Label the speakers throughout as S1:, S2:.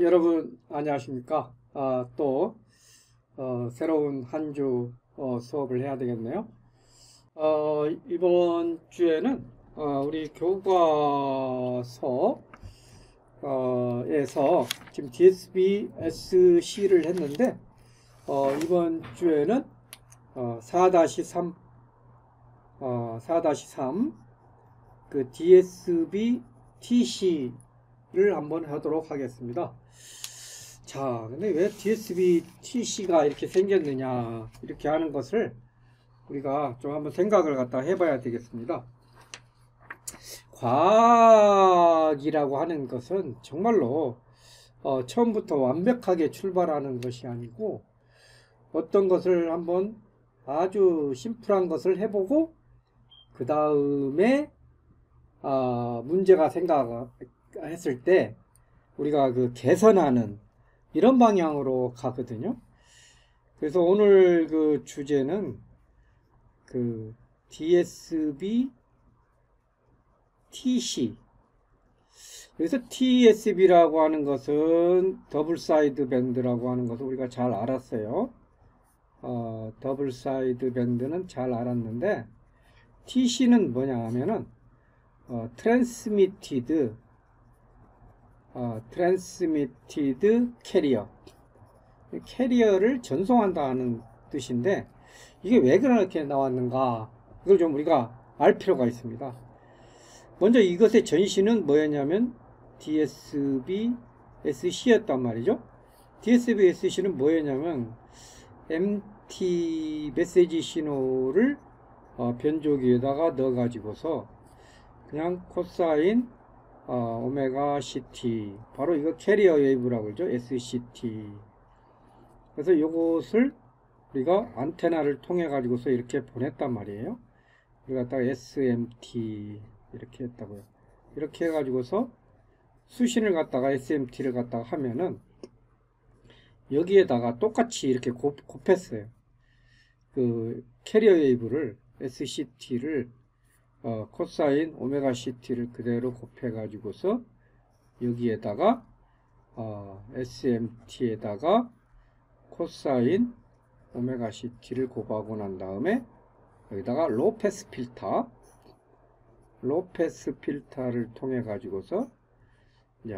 S1: 여러분 안녕하십니까. 또 새로운 한 주 수업을 해야 되겠네요. 이번 주에는 우리 교과서 에서 지금 DSB SC를 했는데 이번 주에는 4-3 그 DSB TC를 한번 하도록 하겠습니다. 자, 근데 왜 DSB TC가 이렇게 생겼느냐, 이렇게 하는 것을 우리가 좀 한번 생각을 갖다 해봐야 되겠습니다. 과학이라고 하는 것은 정말로 처음부터 완벽하게 출발하는 것이 아니고, 어떤 것을 한번 아주 심플한 것을 해보고 그 다음에 문제가 생각했을 때 우리가 그 개선하는 이런 방향으로 가거든요. 그래서 오늘 그 주제는 그 DSB TC. 여기서 TSB라고 하는 것은 더블 사이드 밴드라고 하는 것을 우리가 잘 알았어요. 더블 사이드 밴드는 잘 알았는데, TC는 뭐냐 하면은 트랜스미티드 캐리어, 캐리어를 전송한다는 뜻인데, 이게 왜 그렇게 나왔는가, 이걸 좀 우리가 알 필요가 있습니다. 먼저 이것의 전신은 뭐였냐면 DSB SC였단 말이죠. DSB SC는 뭐였냐면 MT 메시지 신호를 변조기에다가 넣어 가지고서 그냥 코사인 오메가 CT, 바로 이거 캐리어 웨이브라고 그러죠. SCT. 그래서 이것을 우리가 안테나를 통해 가지고서 이렇게 보냈단 말이에요. 우리가 딱 SMT 이렇게 했다고요. 이렇게 해 가지고서 수신을 갖다가 SMT를 갖다가 하면은 여기에다가 똑같이 이렇게 곱했어요. 그 캐리어 웨이브를 SCT를 코사인 오메가 CT를 그대로 곱해 가지고서 여기에다가 SMT에다가 코사인 오메가 CT를 곱하고 난 다음에 여기다가 로패스 필터를 통해 가지고서 이제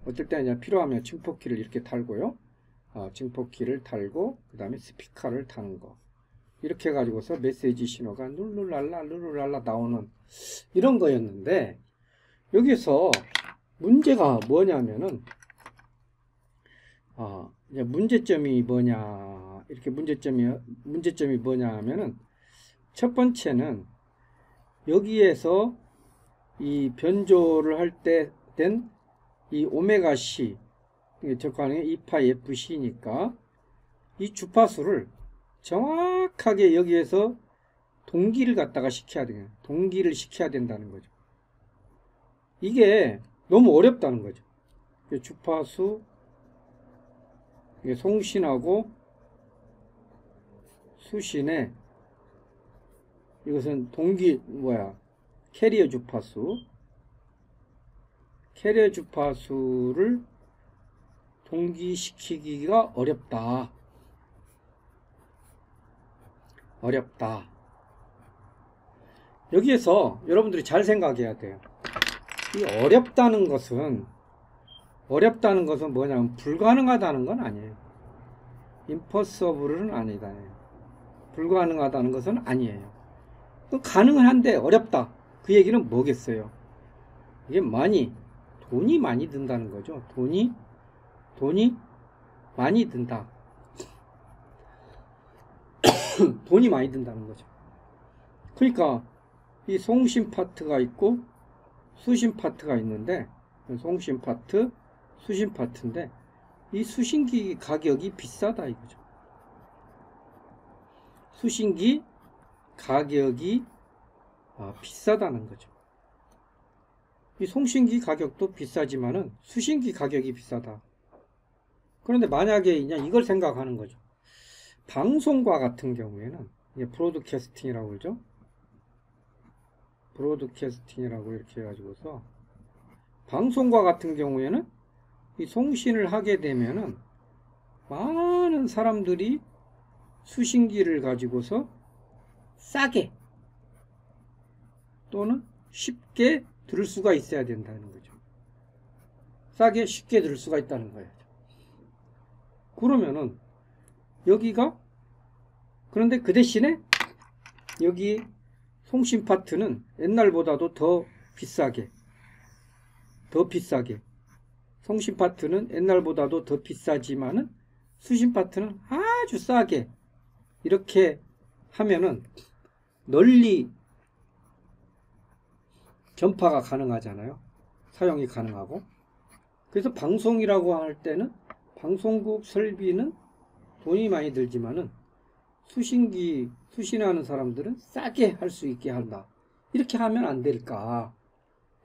S1: 어떨 때 이제 필요하면 증폭키를 이렇게 달고요. 증폭키를 달고 그 다음에 스피커를 타는 거, 이렇게 해가지고서 메시지 신호가 룰루랄라 나오는 이런 거였는데, 여기서 문제가 뭐냐면은 이제 문제점이 뭐냐, 이렇게 문제점이 뭐냐 하면은, 첫 번째는 여기에서 이 변조를 할 때 된 이 오메가 C, 적하는 2파이 FC니까 이 주파수를 정확하게 여기에서 동기를 갖다가 동기를 시켜야 된다는 거죠. 이게 너무 어렵다는 거죠. 주파수 송신하고 수신의 이것은 캐리어 주파수를 동기시키기가 어렵다. 여기에서 여러분들이 잘 생각해야 돼요. 이 어렵다는 것은 뭐냐면 불가능하다는 건 아니에요. impossible은 아니다. 불가능하다는 것은 아니에요. 가능은 한데 어렵다. 그 얘기는 뭐겠어요? 이게 돈이 많이 든다는 거죠. 돈이 많이 든다. 돈이 많이 든다는 거죠. 그러니까 이 송신 파트가 있고 수신 파트가 있는데, 송신 파트, 수신 파트인데, 이 수신기 가격이 비싸다 이거죠. 수신기 가격이 비싸다는 거죠. 이 송신기 가격도 비싸지만은 수신기 가격이 비싸다. 그런데 만약에 이걸 생각하는 거죠. 방송과 같은 경우에는 브로드캐스팅이라고 그러죠. 브로드캐스팅이라고 이렇게 해가지고서 방송과 같은 경우에는 이 송신을 하게 되면은 많은 사람들이 수신기를 가지고서 싸게 또는 쉽게 들을 수가 있어야 된다는 거죠. 싸게 쉽게 들을 수가 있다는 거예요. 그러면은 그런데 그 대신에 여기 송신 파트는 옛날보다도 더 비싸게 송신 파트는 옛날보다도 더 비싸지만은 수신 파트는 아주 싸게 이렇게 하면은 널리 전파가 가능하잖아요. 사용이 가능하고. 그래서 방송이라고 할 때는 방송국 설비는 돈이 많이 들지만은 수신하는 사람들은 싸게 할 수 있게 한다. 이렇게 하면 안 될까?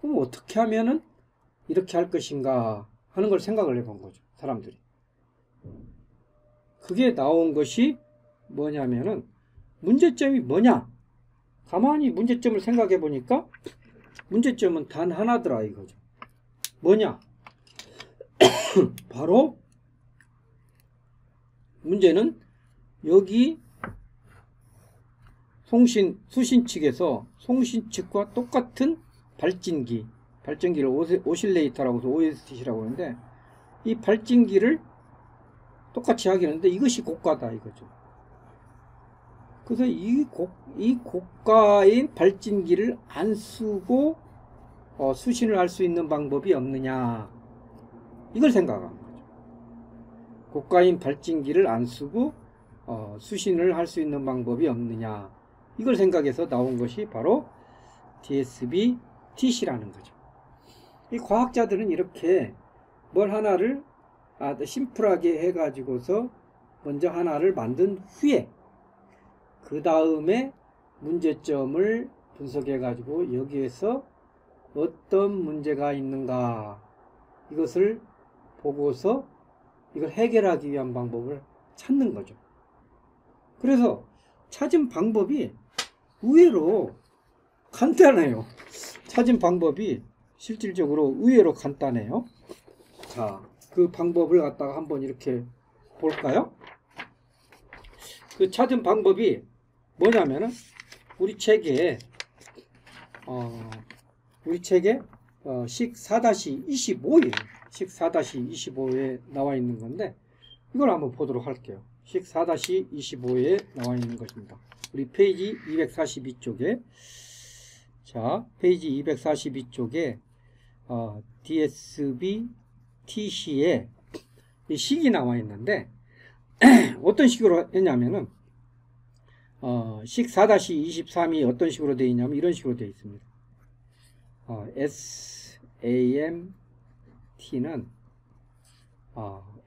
S1: 그럼 어떻게 하면은 이렇게 할 것인가 하는 걸 생각을 해본 거죠. 사람들이. 그게 나온 것이 뭐냐면은 문제점이 뭐냐? 가만히 문제점을 생각해 보니까 문제점은 단 하나더라 이거죠. 뭐냐? 바로 문제는 여기 수신 측에서 송신 측과 똑같은 발전기를 오실레이터라고 해서 OST라고 하는데 이 발전기를 똑같이 하겠는데 이것이 고가다 이거죠. 그래서 이 고가인 발전기를 안 쓰고 수신을 할 수 있는 방법이 없느냐 이걸 생각한 거죠. 고가인 발전기를 안 쓰고 수신을 할 수 있는 방법이 없느냐 이걸 생각해서 나온 것이 바로 DSB-TC라는 거죠. 이 과학자들은 이렇게 뭘 하나를 심플하게 해가지고서 먼저 하나를 만든 후에 그 다음에 문제점을 분석해가지고 여기에서 어떤 문제가 있는가 이것을 보고서 이걸 해결하기 위한 방법을 찾는 거죠. 그래서 찾은 방법이 의외로 간단해요. 찾은 방법이 실질적으로 의외로 간단해요. 자, 그 방법을 갖다가 한번 이렇게 볼까요? 그 찾은 방법이 뭐냐면은 우리 책에 식 4-25에 식 4-25에 나와 있는 건데 이걸 한번 보도록 할게요. 식 4-25에 나와 있는 것입니다. 우리 페이지 242쪽에 자 페이지 242쪽에 DSB-TC에 이 식이 나와 있는데 어떤 식으로 했냐면은 식 4-23이 어떤 식으로 되어 있냐면 이런 식으로 되어 있습니다. SAMT는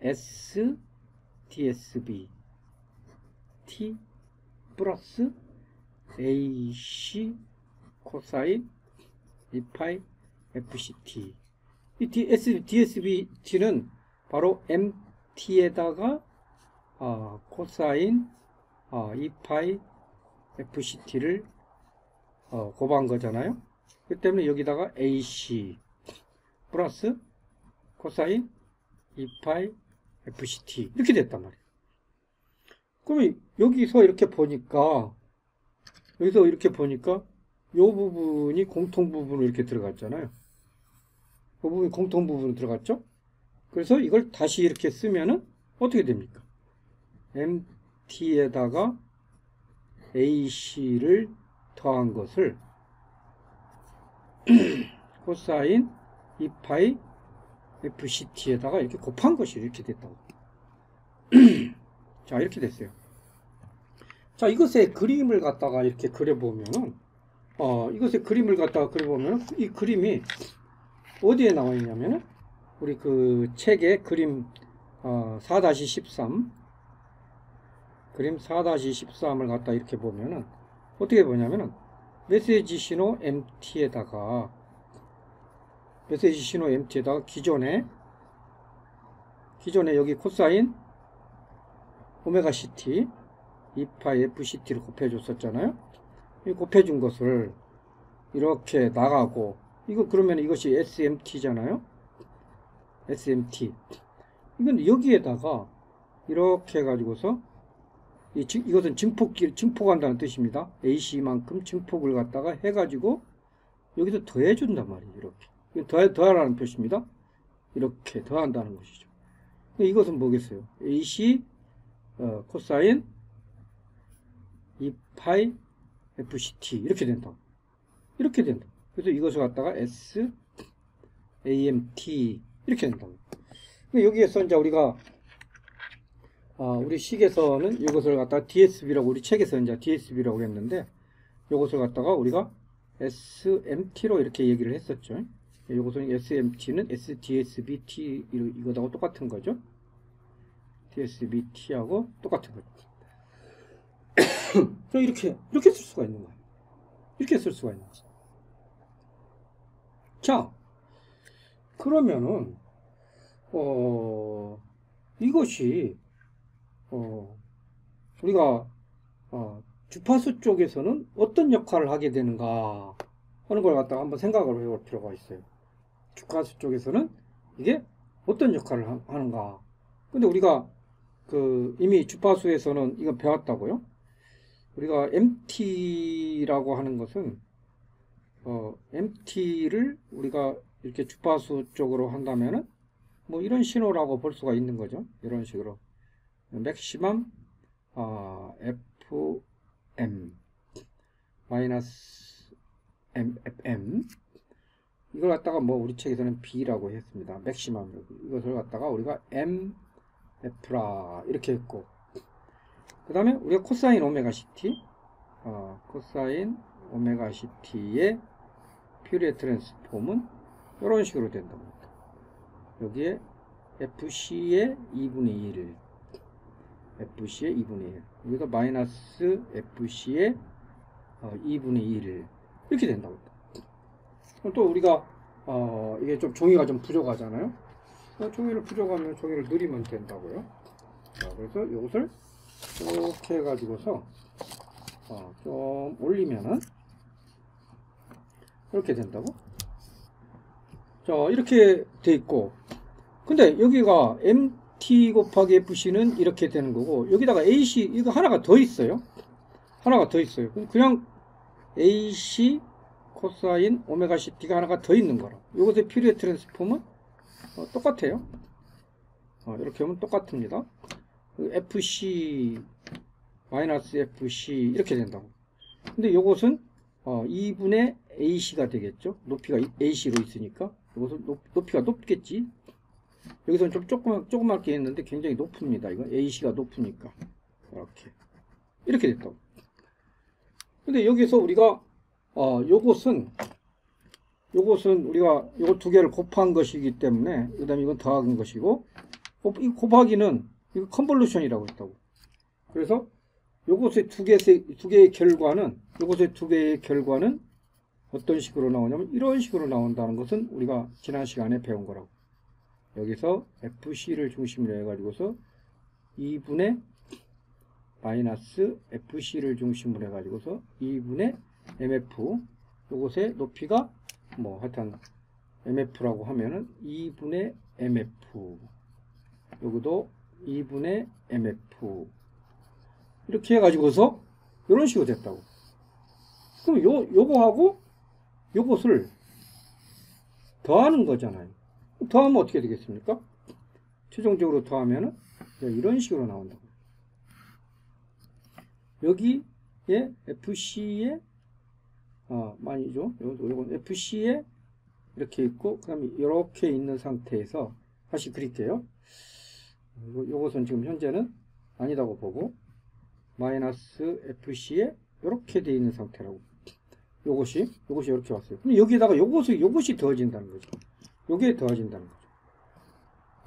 S1: S DSB T 플러스 AC 코사인 2파이 FCT 이 DSBT는 바로 MT에다가 코사인 2파이 FCT를 곱한 거잖아요. 그 때문에 여기다가 AC 플러스 코사인 2파이 FCT 이렇게 됐단 말이에요. 그러면 여기서 이렇게 보니까 요 부분이 공통 부분으로 이렇게 들어갔잖아요. 그 부분이 공통 부분으로 들어갔죠. 그래서 이걸 다시 이렇게 쓰면은 어떻게 됩니까? MT에다가 AC를 더한 것을 코사인 2파이 FCT에다가 이렇게 곱한 것이 이렇게 됐다고. 자, 이렇게 됐어요. 자, 이것의 그림을 갖다가 이렇게 그려보면은, 이 그림이 어디에 나와 있냐면은, 우리 그 책의 그림, 4-13, 그림 4-13을 갖다 이렇게 보면은, 어떻게 보냐면은, 메시지 신호 MT에다가 기존에 여기 코사인 오메가 CT 2파이 FCT를 곱해줬었잖아요. 이 곱해준 것을 이렇게 나가고, 그러면 이것이 SMT잖아요. SMT. 이건 여기에다가 이렇게 해가지고서 이것은 증폭한다는 뜻입니다. AC만큼 증폭을 갖다가 해가지고 여기서 더해준단 말이에요. 이렇게 더하라는 표시입니다. 이렇게 더한다는 것이죠. 이것은 뭐겠어요? AC 코사인 2파이 FCT 이렇게 된다. 그래서 이것을 갖다가 SAMT 이렇게 된다. 여기에서 이제 우리가 우리 식에서는 이것을 갖다가 DSB라고, 우리 책에서 이제 DSB라고 했는데, 이것을 갖다가 우리가 SMT로 이렇게 얘기를 했었죠. 이것은 SMT는 SDSBT 이거하고 똑같은 거죠. DSBT하고 똑같은 거죠. 이렇게 쓸 수가 있는 거예요. 자, 그러면은 이것이 우리가 주파수 쪽에서는 어떤 역할을 하게 되는가 하는 걸 갖다가 한번 생각을 해볼 필요가 있어요. 주파수 쪽에서는 이게 어떤 역할을 하는가. 근데 우리가 이미 주파수에서는 이거 배웠다고요. 우리가 MT라고 하는 것은 MT를 우리가 이렇게 주파수 쪽으로 한다면은 뭐 이런 신호라고 볼 수가 있는 거죠. 이런 식으로 맥시멈 FM 마이너스 MFM 이걸 갖다가 뭐 우리 책에서는 B라고 했습니다. 맥시멈. 이것을 갖다가 우리가 MF라 이렇게 했고, 그 다음에 우리가 코사인 오메가 CT 코사인 오메가 CT의 퓨리에 트랜스폼은 이런 식으로 된답니다. 여기에 FC의 2분의 1 여기서 마이너스 FC의 2분의 1 이렇게 된다고. 또 우리가 이게 좀 종이가 좀 부족하잖아요. 종이를 부족하면 종이를 늘리면 된다고요. 자, 그래서 이것을 이렇게 해가지고서 좀 올리면은 이렇게 된다고. 자, 이렇게 돼 있고, 근데 여기가 MT 곱하기 FC는 이렇게 되는 거고, 여기다가 AC 이거 하나가 더 있어요. 그냥 AC 코사인 오메가 CT가 하나가 더 있는 거라. 이것의 퓨리에 트랜스폼은 똑같아요. 이렇게 하면 똑같습니다. FC 마이너스 FC 이렇게 된다고. 근데 이것은 2분의 AC가 되겠죠. 높이가 AC로 있으니까 이것은 높이가 높겠지. 여기서는 좀 조그맣게 했는데 굉장히 높습니다. 이건 AC가 높으니까 이렇게 됐다고. 근데 여기서 우리가 요것은 우리가 요거 두 개를 곱한 것이기 때문에, 그 다음에 이건 더한 것이고, 이 곱하기는 이거 컨볼루션이라고 했다고. 그래서 요것의 두 개의 결과는 어떤 식으로 나오냐면 이런 식으로 나온다는 것은 우리가 지난 시간에 배운 거라고. 여기서 FC를 중심으로 해가지고서 2분의 마이너스 FC를 중심으로 해가지고서 2분의 mf, 요것의 높이가 뭐 하여튼 mf라고 하면은 2분의 mf, 여기도 2분의 mf, 이렇게 해가지고서 이런 식으로 됐다고. 그럼 요거하고 요것을 더하는 거잖아요. 더하면 어떻게 되겠습니까? 최종적으로 더하면은 이런 식으로 나온다고. 여기에 FC에 많이죠. 요건 FC에 이렇게 있고, 그 다음에 이렇게 있는 상태에서 다시 그릴게요. 요것은 지금 현재는 아니다고 보고, 마이너스 FC에 이렇게 되어 있는 상태라고. 요것이 이렇게 왔어요. 그럼 여기에다가 요것이 더해진다는 거죠. 요게 더해진다는 거죠.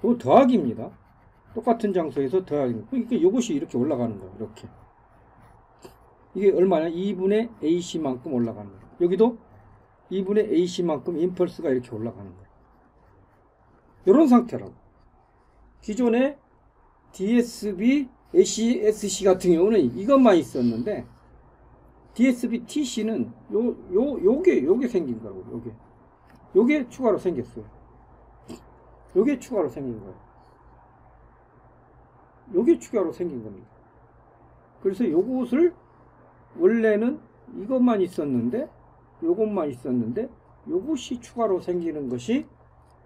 S1: 요거 더하기입니다. 똑같은 장소에서 더하기입니다. 그러니까 요것이 이렇게 올라가는 거예요. 이렇게. 이게 얼마냐? 2분의 AC만큼 올라가는 거예요. 여기도 2분의 AC만큼 임펄스가 이렇게 올라가는 거예요. 이런 상태라고. 기존에 DSB ACSC 같은 경우는 이것만 있었는데, DSB TC는 요게 생긴 거라고. 요게 추가로 생겼어요. 요게 추가로 생긴 거예요. 요게 추가로 생긴 겁니다. 그래서 요것을 원래는 이것만 있었는데, 요것만 있었는데, 요것이 추가로 생기는 것이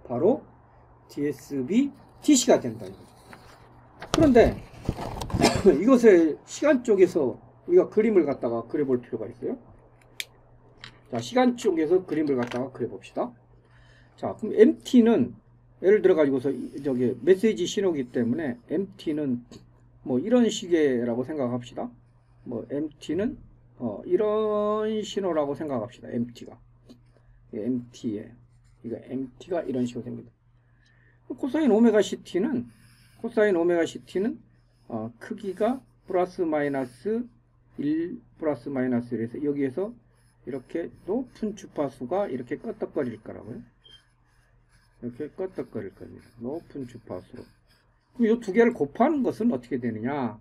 S1: 바로 DSB TC가 된다 이거죠. 그런데 이것을 시간 쪽에서 우리가 그림을 갖다가 그려볼 필요가 있어요. 자, 시간 쪽에서 그림을 갖다가 그려봅시다. 자, 그럼 MT는 예를 들어 가지고서 저기 메시지 신호기 때문에 MT는 뭐 이런 식이라고 생각합시다. 뭐 MT는 이런 신호라고 생각합시다. MT가 MT에 이거 MT가 이런 식으로 생깁니다. 코사인 오메가 CT는 크기가 플러스 마이너스 1 플러스 마이너스 1에서 여기에서 이렇게 높은 주파수가 이렇게 껐덕거릴 거라고요. 이렇게 껐덕거릴 겁니다. 높은 주파수로. 그럼 이 두 개를 곱하는 것은 어떻게 되느냐?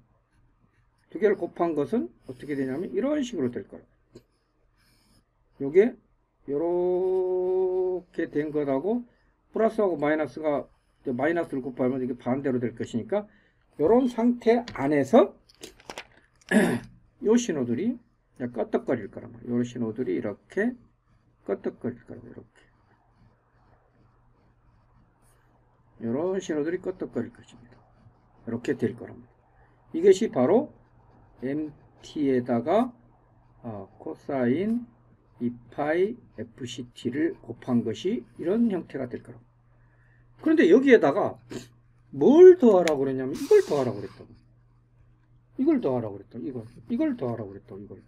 S1: 두 개를 곱한 것은 어떻게 되냐면 이런 식으로 될 거예요. 요게 요렇게 된 것하고 플러스하고 마이너스가 마이너스를 곱하면 이게 반대로 될 것이니까 요런 상태 안에서 요 신호들이 껐덕거릴 거란 말이에요. 요 신호들이 이렇게 껐덕거릴 거란 말이에요. 이렇게. 요런 신호들이 껐덕거릴 것입니다. 이렇게 될 거란 말이에요. 이것이 바로 MT에다가 코사인 2파이 FCT를 곱한 것이 이런 형태가 될 거라고. 그런데 여기에다가 뭘 더하라고 그랬냐면 이걸 더하라고 그랬다고. 이걸 더하라고 그랬다고. 이걸 더하라고 그랬다고.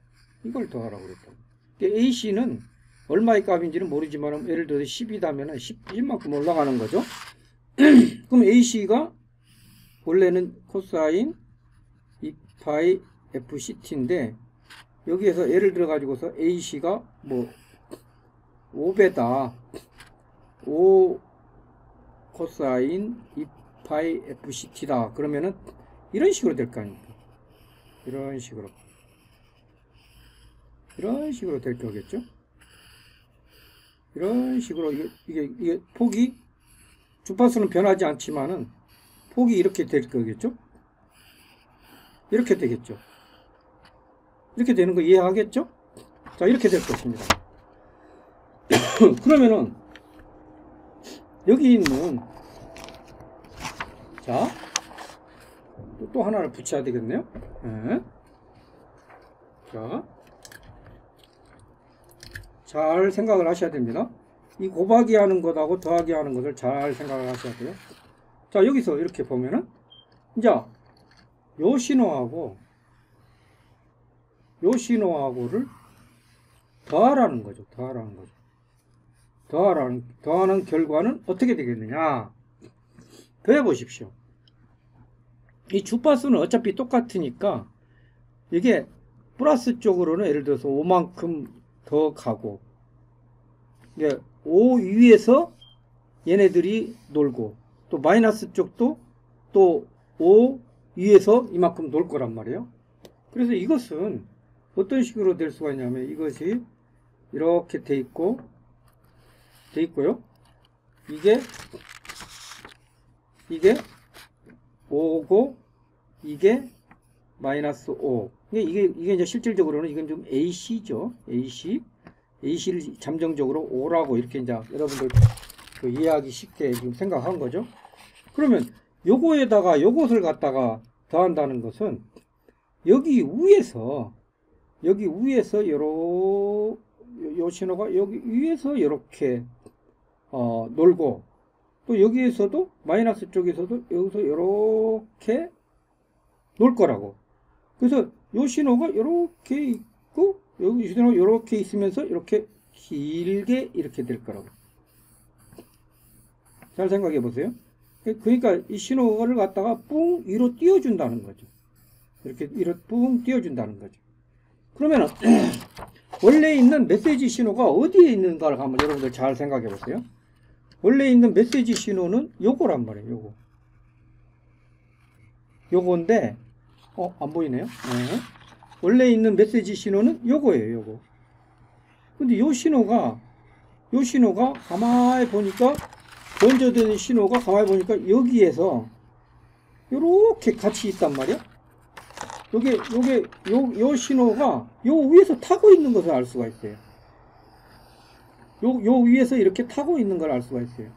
S1: 이걸 더하라고 그랬다고. AC는 얼마의 값인지는 모르지만 예를 들어서 10이다면 10만큼 올라가는 거죠. 그럼 AC가 원래는 코사인 2파이 FCT인데 여기에서 예를 들어 가지고서 AC가 뭐 5배다. 5 코사인 2파이 FCT다. 그러면은 이런 식으로 될 거 아닙니까? 이런 식으로 될 거겠죠? 이런 식으로 이게 폭이 주파수는 변하지 않지만은 폭이 이렇게 될 거겠죠? 이렇게 되겠죠? 이렇게 되는 거 이해하겠죠? 자, 이렇게 될 것입니다. 그러면은 여기 있는 자, 또 하나를 붙여야 되겠네요. 네. 자, 잘 생각을 하셔야 됩니다. 이 곱하기 하는 것하고 더하기 하는 것을 잘 생각을 하셔야 돼요. 자, 여기서 이렇게 보면은 이제 요 신호하고를 더하라는 거죠. 더하는 결과는 어떻게 되겠느냐? 더해 보십시오. 이 주파수는 어차피 똑같으니까 이게 플러스 쪽으로는 예를 들어서 5만큼 더 가고, 이게 5 위에서 얘네들이 놀고, 또 마이너스 쪽도 또 5 위에서 이만큼 놀 거란 말이에요. 그래서 이것은 어떤 식으로 될 수가 있냐면 이것이 이렇게 돼 있고요. 이게 5고 이게 마이너스 5. 이게 이제 실질적으로는 이건 좀 AC죠. AC를 잠정적으로 5라고 이렇게 이제 여러분들 그 이해하기 쉽게 지금 생각한 거죠. 그러면 요거에다가 요것을 갖다가 더한다는 것은 여기 위에서 요 신호가 여기 위에서 이렇게 놀고 또 여기에서도 마이너스 쪽에서도 여기서 이렇게 놀 거라고. 그래서 요 신호가 이렇게 있고 여기 신호가 이렇게 있으면서 이렇게 길게 이렇게 될 거라고. 잘 생각해 보세요. 그러니까 이 신호를 갖다가 뿡 위로 띄워준다는 거죠. 이렇게 위로 뿡 띄워준다는 거죠. 그러면은 원래 있는 메시지 신호가 어디에 있는가를 한번 여러분들 잘 생각해 보세요. 원래 있는 메시지 신호는 요거란 말이에요. 요건데 안 보이네요. 네. 원래 있는 메시지 신호는 요거예요. 요거. 근데 요 신호가 가만히 보니까 번져드는 신호가 가만히 보니까 여기에서 요렇게 같이 있단 말이야. 요 신호가 요 위에서 타고 있는 것을 알 수가 있어요. 요 위에서 이렇게 타고 있는 걸 알 수가 있어요.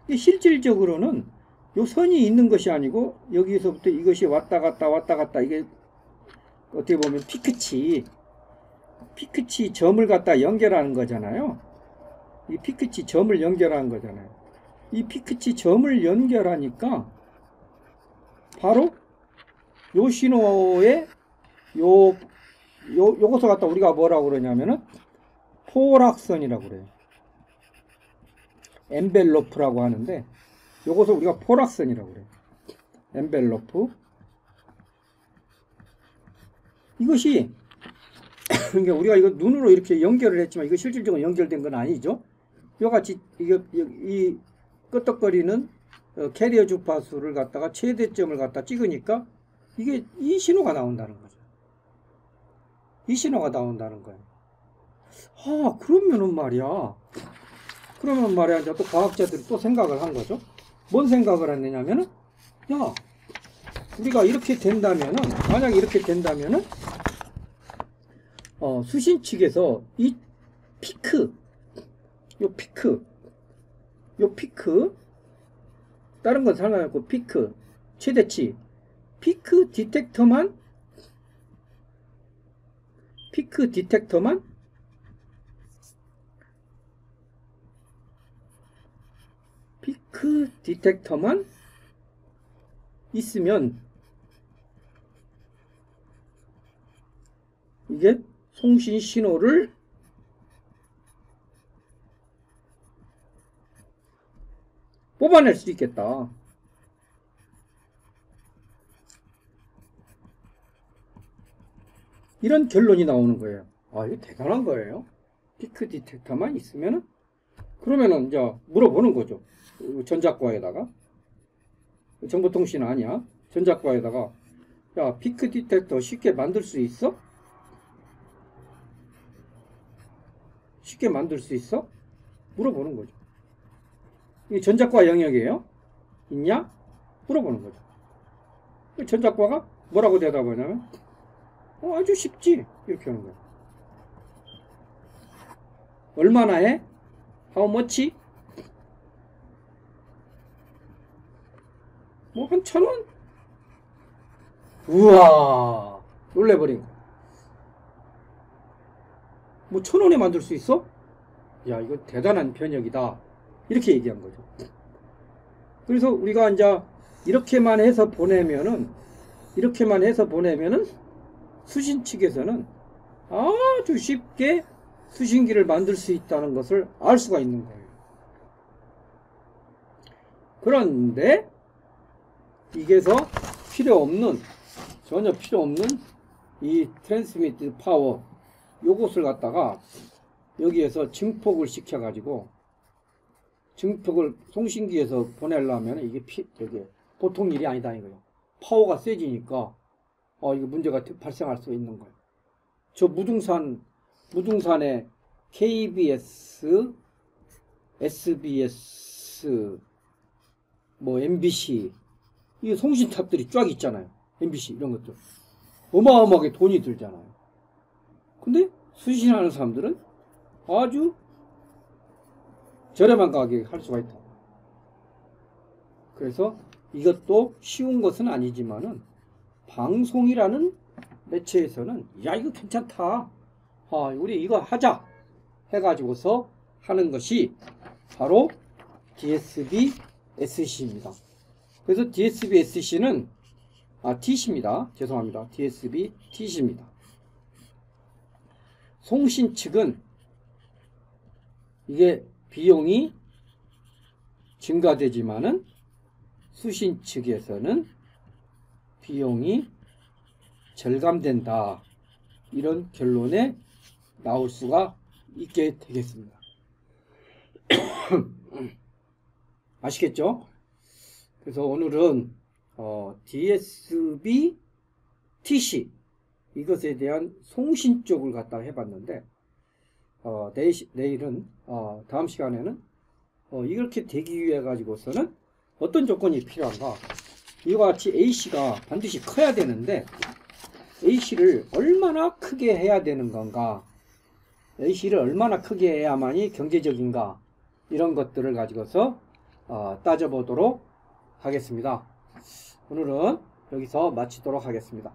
S1: 실질적으로는 요 선이 있는 것이 아니고 여기서부터 이것이 왔다 갔다 이게 어떻게 보면 피크치 점을 갖다 연결하는 거잖아요. 이 피크치 점을 연결하는 거잖아요. 이 피크치 점을 연결하니까 바로 요 신호에 요것을 갖다 우리가 뭐라고 그러냐면은 포락선이라고 그래요. 엔벨로프라고 하는데 요것을 우리가 포락선이라고 그래요. 엔벨로프. 이것이 그러니까 우리가 이거 눈으로 이렇게 연결을 했지만 이거 실질적으로 연결된 건 아니죠. 요같이 이 끄떡거리는 캐리어 주파수를 갖다가 최대점을 갖다 찍으니까 이게 이 신호가 나온다는 거죠. 이 신호가 나온다는 거예요. 그러면 말이야 이제 또 과학자들이 또 생각을 한 거죠. 뭔 생각을 했느냐면은 야, 우리가 이렇게 된다면은 만약에 이렇게 된다면은 수신 측에서 이 요 피크 다른 건 상관없고 피크 최대치 피크 디텍터만 있으면 이게 송신 신호를 뽑아낼 수 있겠다. 이런 결론이 나오는 거예요. 이거 대단한 거예요. 피크 디텍터만 있으면은 그러면은 이제 물어보는 거죠. 전작과에다가 정보통신 아니야. 전작과에다가 야, 피크 디텍터 쉽게 만들 수 있어? 쉽게 만들 수 있어? 물어보는 거죠. 이게 전작과 영역이에요? 있냐? 물어보는 거죠. 전작과가 뭐라고 대답하냐면 아주 쉽지. 이렇게 하는 거예요. 얼마나 해? How much? 뭐 한 1,000원? 우와, 놀래버린 거. 뭐 1,000원에 만들 수 있어? 야, 이거 대단한 변혁이다. 이렇게 얘기한 거죠. 그래서 우리가 이제 이렇게만 해서 보내면은 수신 측에서는 아주 쉽게 수신기를 만들 수 있다는 것을 알 수가 있는 거예요. 그런데 이게서 전혀 필요 없는 이 트랜스미트 파워 요것을 갖다가 여기에서 증폭을 시켜 가지고 증폭을 송신기에서 보내려면 이게 보통 일이 아니다 이거예요. 파워가 세지니까 이거 문제가 발생할 수 있는 거예요. 저 무등산에 KBS, SBS, 뭐 MBC, 이 송신탑들이 쫙 있잖아요. MBC 이런 것들 어마어마하게 돈이 들잖아요. 근데 수신하는 사람들은 아주 저렴한 가격에 할 수가 있다. 그래서 이것도 쉬운 것은 아니지만은 방송이라는 매체에서는 야 이거 괜찮다, 우리 이거 하자 해가지고서 하는 것이 바로 DSB SC입니다. 그래서 DSB SC는 TC입니다. 죄송합니다. DSB TC입니다. 송신 측은 이게 비용이 증가되지만은 수신 측에서는 비용이 절감된다. 이런 결론에 나올 수가 있게 되겠습니다. 아시겠죠? 그래서 오늘은 DSB TC 이것에 대한 송신 쪽을 갖다 해봤는데 내일은 다음 시간에는 이렇게 되기 위해 가지고서는 어떤 조건이 필요한가, 이와 같이 A씨가 반드시 커야 되는데 A씨를 얼마나 크게 해야 되는 건가, A씨를 얼마나 크게 해야만이 경제적인가, 이런 것들을 가지고서 따져보도록 하겠습니다. 오늘은 여기서 마치도록 하겠습니다.